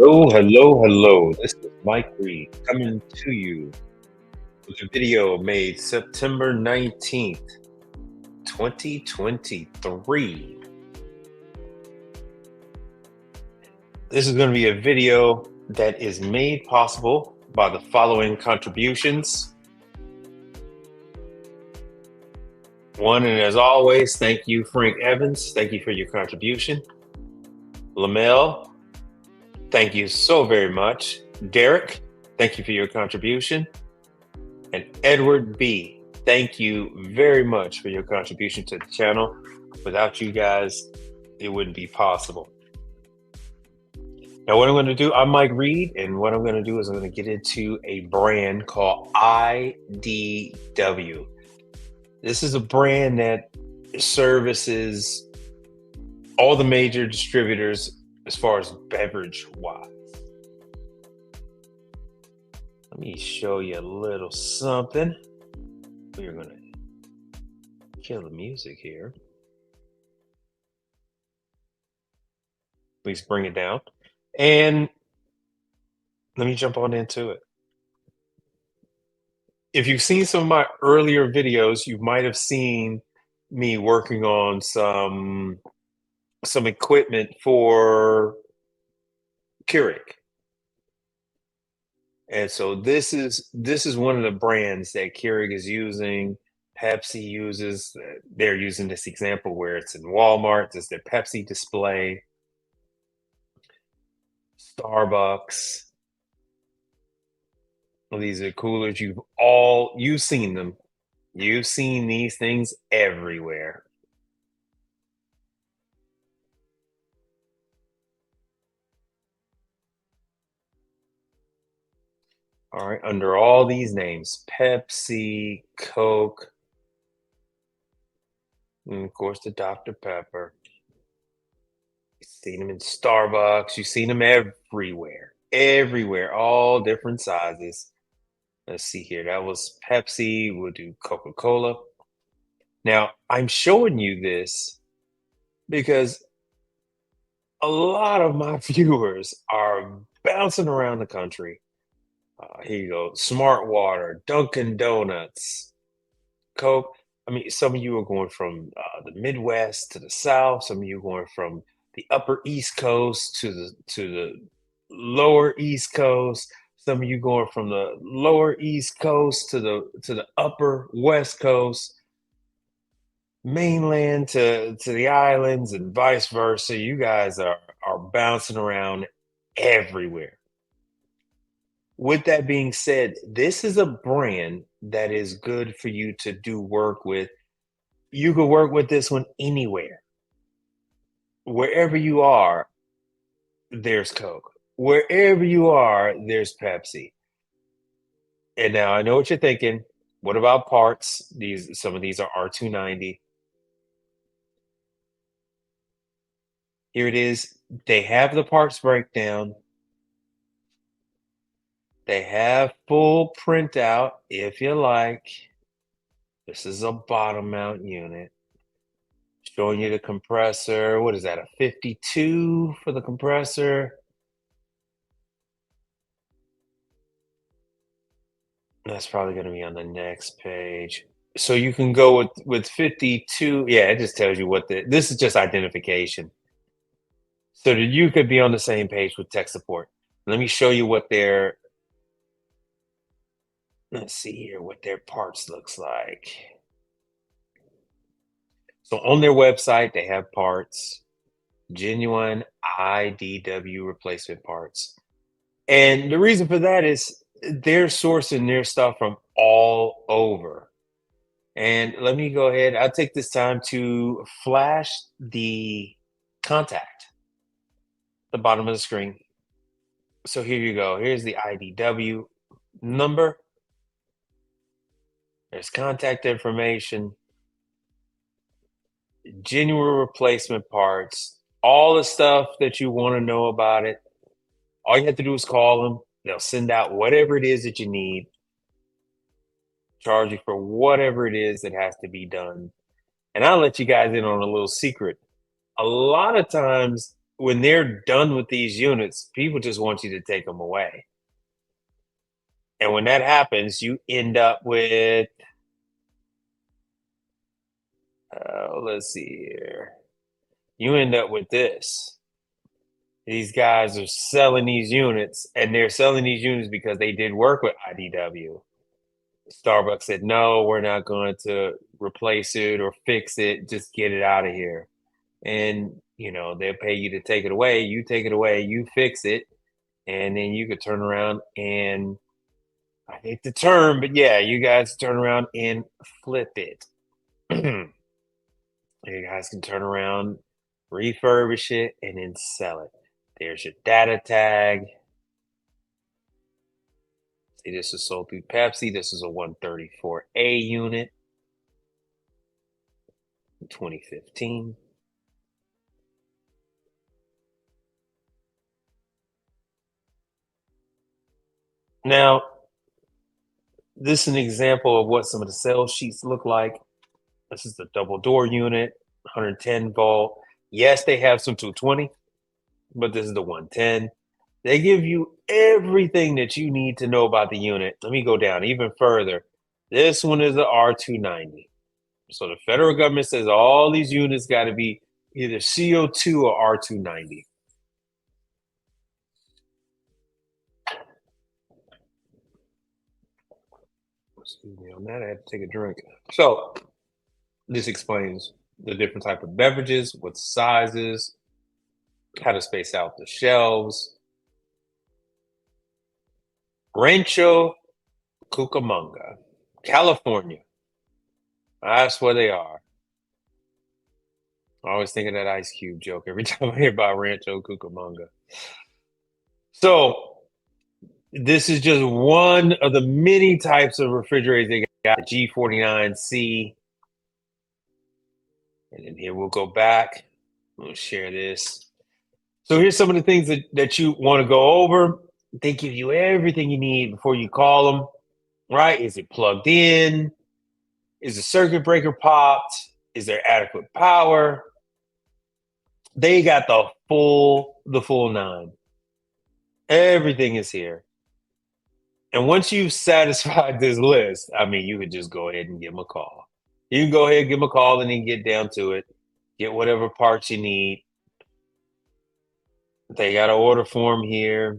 Hello, hello, hello. This is Mike Reed coming to you with a video made September 19th, 2023. This is going to be a video that is made possible by the following contributions. One, and as always, thank you, Frank Evans. Thank you for your contribution. Lamel, thank you so very much. Derek, thank you for your contribution. And Edward B, thank you very much for your contribution to the channel. Without you guys, it wouldn't be possible. Now, what I'm going to do, I'm Mike Reed, and what I'm going to do is I'm going to get into a brand called IDW. This is a brand that services all the major distributors as far as beverage wise. Let me show you a little something. We're going to kill the music here. Please bring it down. And let me jump on into it. If you've seen some of my earlier videos, you might have seen me working on some equipment for Keurig. And so this is one of the brands that Keurig is using. Pepsi uses. They're using this example where it's in Walmart. This is their Pepsi display. Starbucks. Well, these are coolers. You've seen them. You've seen these things everywhere. All right, under all these names, Pepsi, Coke, and of course the Dr. Pepper. You've seen them in Starbucks. You've seen them everywhere, all different sizes. Let's see here. That was Pepsi. We'll do Coca-Cola. Now, I'm showing you this because a lot of my viewers are bouncing around the country. Here you go. Smart Water, Dunkin' Donuts, Coke. I mean, some of you are going from the Midwest to the South. Some of you are going from the Upper East Coast to the Lower East Coast. Some of you going from the Lower East Coast to the Upper West Coast, mainland to the islands, and vice versa. You guys are bouncing around everywhere. With that being said, this is a brand that is good for you to do work with. You can work with this one anywhere. Wherever you are, there's Coke. Wherever you are, there's Pepsi. And now I know what you're thinking. What about parts? Some of these are R290. Here it is. They have the parts breakdown. They have full printout if you like. This is a bottom mount unit. Showing you the compressor. What is that, a 52 for the compressor? That's probably going to be on the next page. So you can go with 52. Yeah, it just tells you what this is just identification. So that you could be on the same page with tech support. Let me show you what let's see here, what their parts looks like. So on their website, they have parts, genuine IDW replacement parts. And the reason for that is they're sourcing their stuff from all over. And let me go ahead. I'll take this time to flash the contact, the bottom of the screen. So here you go. Here's the IDW number. There's contact information, genuine replacement parts, all the stuff that you want to know about it. All you have to do is call them. They'll send out whatever it is that you need, charge you for whatever it is that has to be done. And I'll let you guys in on a little secret. A lot of times when they're done with these units, people just want you to take them away. And when that happens, you end up with, let's see here, you end up with this. These guys are selling these units, and they're selling these units because they did work with IDW. Starbucks said, no, we're not going to replace it or fix it. Just get it out of here. And, they'll pay you to take it away. You take it away, you fix it, and then you could turn around and, I hate the term, but yeah, you guys turn around and flip it. You guys can turn around, refurbish it, and then sell it. There's your data tag. See, this is sold through Pepsi. This is a 134A unit, 2015. Now, this is an example of what some of the sales sheets look like. This is the double door unit, 110 volt. Yes, they have some 220, but this is the 110. They give you everything that you need to know about the unit. Let me go down even further. This one is the R290. So the federal government says all these units got to be either CO2 or R290. Excuse me on that. I had to take a drink. So this explains the different type of beverages, what sizes, how to space out the shelves. Rancho Cucamonga, California. That's where they are. I always think of that Ice Cube joke every time I hear about Rancho Cucamonga. So this is just one of the many types of refrigerators they got. The G49C. And then here we'll go back. We'll share this. So here's some of the things that you want to go over. They give you everything you need before you call them, right? Is it plugged in? Is the circuit breaker popped? Is there adequate power? They got the full nine. Everything is here. And once you've satisfied this list, I mean, you could just go ahead and give them a call. You can go ahead and give them a call and then get down to it. Get whatever parts you need. They got an order form here.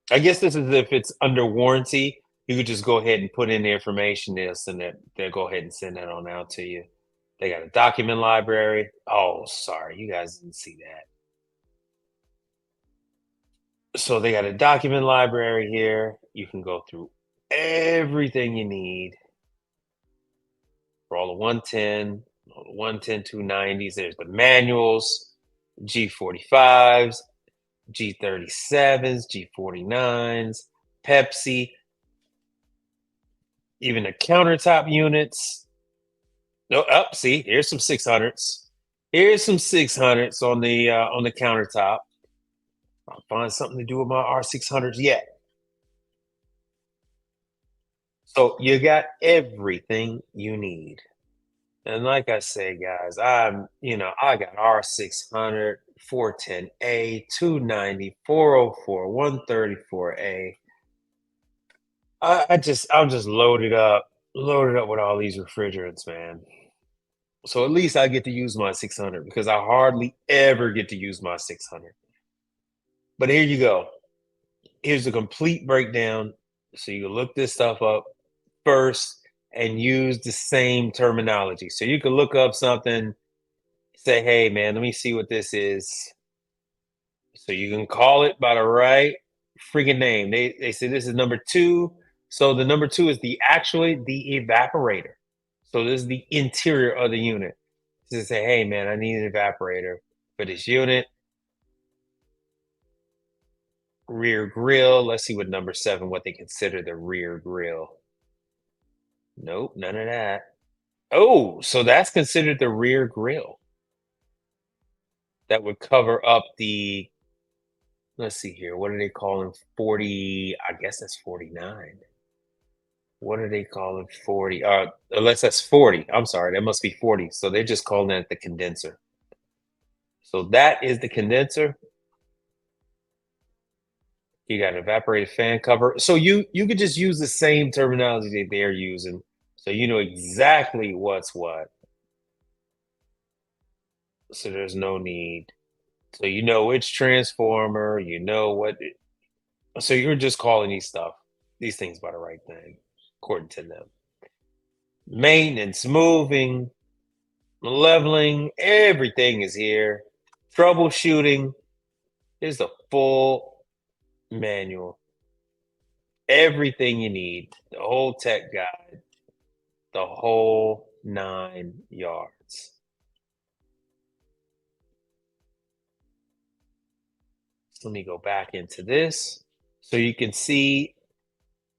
I guess this is if it's under warranty. You could just go ahead and put in the information. They'll go ahead and send that on out to you. They got a document library. Oh, sorry, you guys didn't see that. So they got a document library here. You can go through everything you need for all the 110, all the 110, 290s. There's the manuals, G45s, G37s, G49s, Pepsi, even the countertop units. No, up. See, here's some 600s. Here's some 600s on the countertop. I'll find something to do with my R600s yet. So you got everything you need. And like I say, guys, I got R600, 410A, 290, 404, 134A. I'm just loaded up with all these refrigerants, man. So at least I get to use my 600 because I hardly ever get to use my 600. But here you go. Here's the complete breakdown. So you can look this stuff up first and use the same terminology. So you can look up something, say, hey, man, let me see what this is. So you can call it by the right freaking name. They say this is number two. So the number two is actually the evaporator. So this is the interior of the unit. So say, hey, man, I need an evaporator for this unit. Rear grill. Let's see what number 7, what they consider the rear grill. Nope, none of that. Oh, so that's considered the rear grill. That would cover up the, let's see here, what are they calling 40? I guess that's 49. What are they calling 40? Unless that's 40. I'm sorry, that must be 40. So they're just calling that the condenser. So that is the condenser. You got an evaporated fan cover. So you could just use the same terminology that they're using. So you know exactly what's what. So there's no need. So you know which transformer, you know what so you're just calling these things by the right thing, according to them. Maintenance, moving, leveling, everything is here. Troubleshooting. Here's the full manual. Everything you need. The whole tech guide. The whole 9 yards. So let me go back into this. So you can see,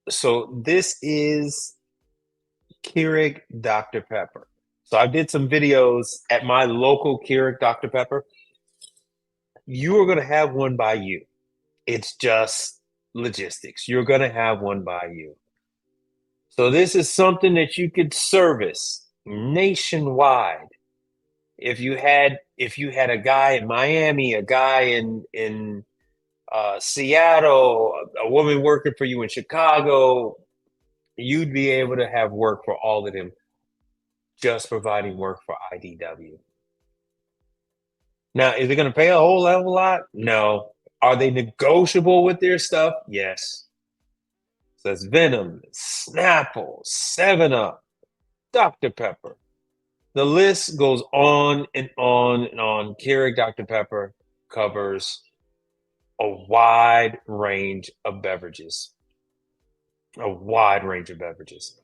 so this is Keurig Dr. Pepper. So I did some videos at my local Keurig Dr. Pepper. You are going to have one by you. It's just logistics. You're going to have one by you. So this is something that you could service nationwide. If you had a guy in Miami, a guy in Seattle, a woman working for you in Chicago, you'd be able to have work for all of them just providing work for IDW. Now, is it going to pay a whole hell of a lot? No. Are they negotiable with their stuff? Yes. So that's Venom, Snapple, 7 Up, Dr. Pepper. The list goes on and on and on. Keurig Dr. Pepper covers a wide range of beverages. A wide range of beverages.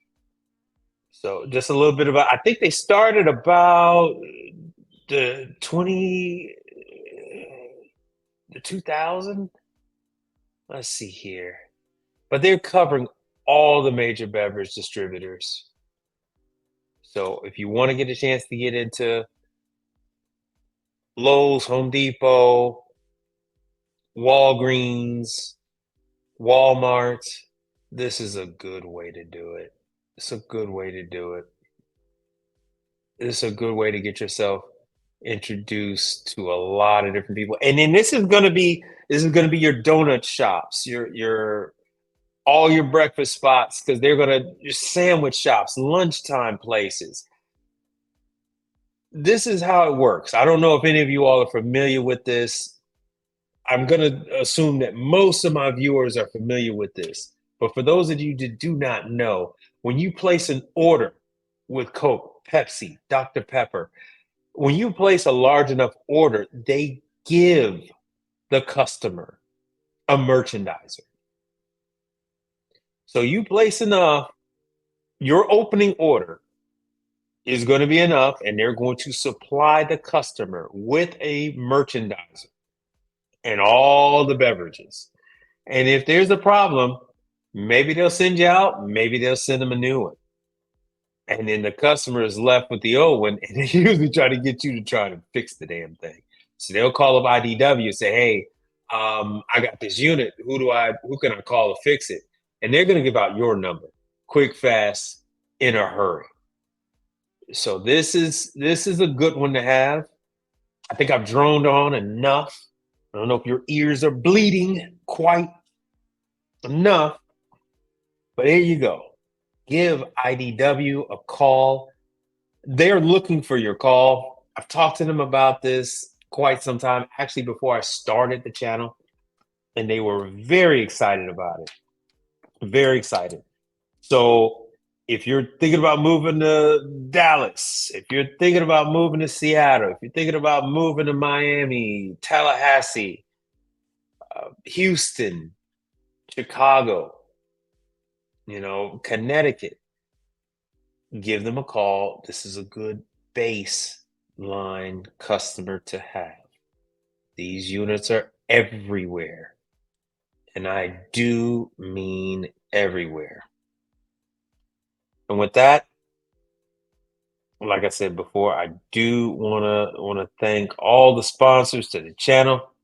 So just a little bit about, I think they started about the 2000. Let's see here. But they're covering all the major beverage distributors. So if you want to get a chance to get into Lowe's, Home Depot, Walgreens, Walmart, this is a good way to do it. It's a good way to do it. It's a good way to get yourself introduced to a lot of different people. And then this is gonna be your donut shops, your all your breakfast spots, because they're gonna your sandwich shops, lunchtime places. This is how it works. I don't know if any of you all are familiar with this. I'm gonna assume that most of my viewers are familiar with this. But for those of you that do not know, when you place an order with Coke, Pepsi, Dr. Pepper, when you place a large enough order, they give the customer a merchandiser. So you place enough, your opening order is going to be enough, and they're going to supply the customer with a merchandiser and all the beverages. And if there's a problem, maybe they'll send you out, maybe they'll send them a new one. And then the customer is left with the old one, and they usually try to get you to try to fix the damn thing. So they'll call up IDW and say, "Hey, I got this unit. Who can I call to fix it?" And they're going to give out your number, quick, fast, in a hurry. So this is a good one to have. I think I've droned on enough. I don't know if your ears are bleeding quite enough, but there you go. Give IDW a call. They're looking for your call. I've talked to them about this quite some time, actually, before I started the channel, and they were very excited about it. Very excited. So if you're thinking about moving to Dallas, if you're thinking about moving to Seattle, if you're thinking about moving to Miami, Tallahassee, Houston, Chicago, Connecticut, give them a call. This is a good baseline customer to have. These units are everywhere. And I do mean everywhere. And with that, like I said before, I do wanna thank all the sponsors to the channel.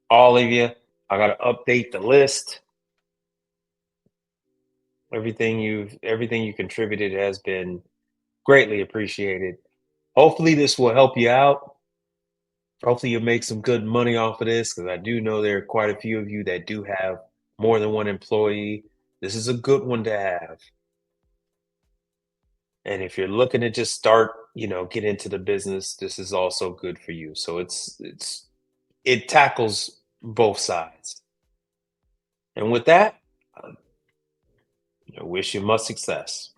All of you. I gotta update the list. Everything you contributed has been greatly appreciated. Hopefully, this will help you out. Hopefully, you'll make some good money off of this because I do know there are quite a few of you that do have more than one employee. This is a good one to have. And if you're looking to just start, get into the business, this is also good for you. So it tackles both sides. And with that, I wish you much success.